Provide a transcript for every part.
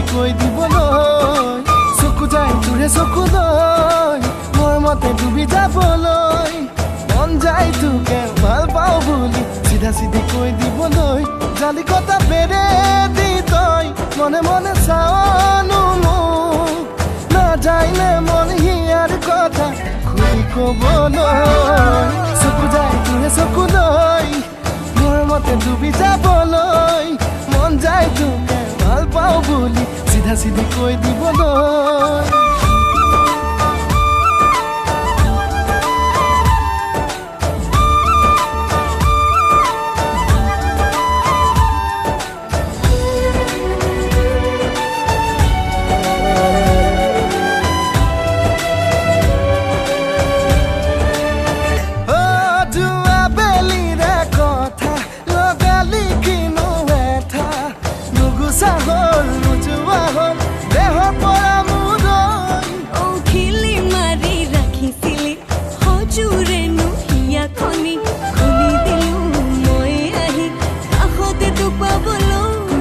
কৈ দিবলৈ চকু যায় তোৰে চকুলৈ মোৰ মতে ডুবি যাবলৈ মন যায় তোকে ভাল পাওঁ বুলি চিধা চিধি কৈ দিবলৈ জালি কটা বেৰে দি তই মনে মনে চাওনো মোক নাযায়নে মন হিয়াৰ কথা খুলি ক'বলৈ চকু যায় তোৰে চকুলৈ মোৰ মতে ডুবি যাবলৈ মন যায় তোকে ভাল পাওঁ বুলি চিধা চিধি কৈ দিবলৈ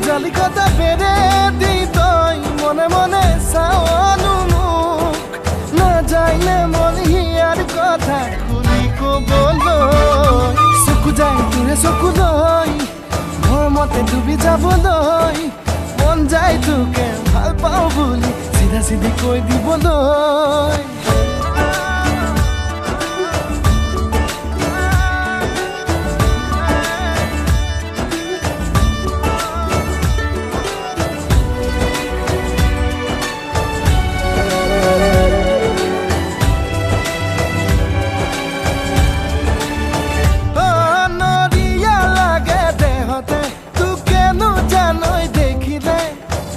জালিকটা বেৰে দি তই মনে মনে চাওনো মোক নাযায়নে মন হিয়াৰ কথা খুলি ক'বলৈ চকু যায় তোৰে চকুলৈ মোৰ মতে ডুবি যাবলৈ মন যায় তোকে ভাল পাওঁ বুলি চিধা চিধি কৈ দিবলৈ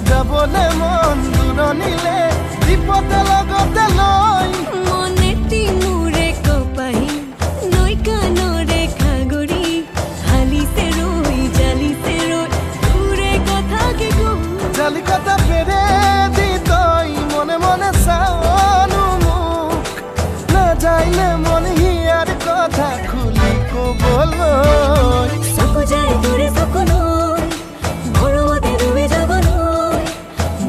যাবলে মন দূৰণিলে বিপদে লগতে লৈ মনেতি মোৰে কপাহি নৈ কাণৰে খাগৰি হালিছে ৰৈ জালিছে ৰৈ তোৰে কথা কি কওঁ জালিকটা বেৰে দি তই মনে মনে চাওনো মোক নাযায়নে মন হিয়াৰ কথা খুলি ক'বলৈ চকু যায় তোৰে চকুলৈ মৰমতে ডুবি যাবলৈ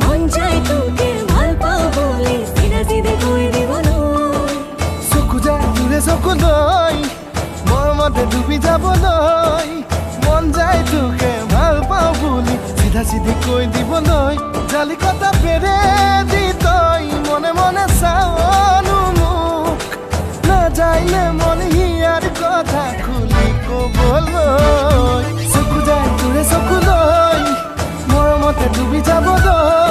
মন যায় তোকে ভাল পাওঁ বুলি চিধা চিধি কৈ দিবলৈ চকু যায় তোৰে চকুলৈ মৰমতে ডুবি যাবলৈ মন যায় তোকে ভাল পাওঁ বুলি চিধা চিধি কৈ দিবলৈ জালিকটা বেৰে দি তই মনে মনে চাওনো মোক নাযায়নে মন হিয়াৰ কথা খুলি ক'বলৈ চকু যায় তোৰে চকুলৈ মৰমতে ডুবি যাবলৈ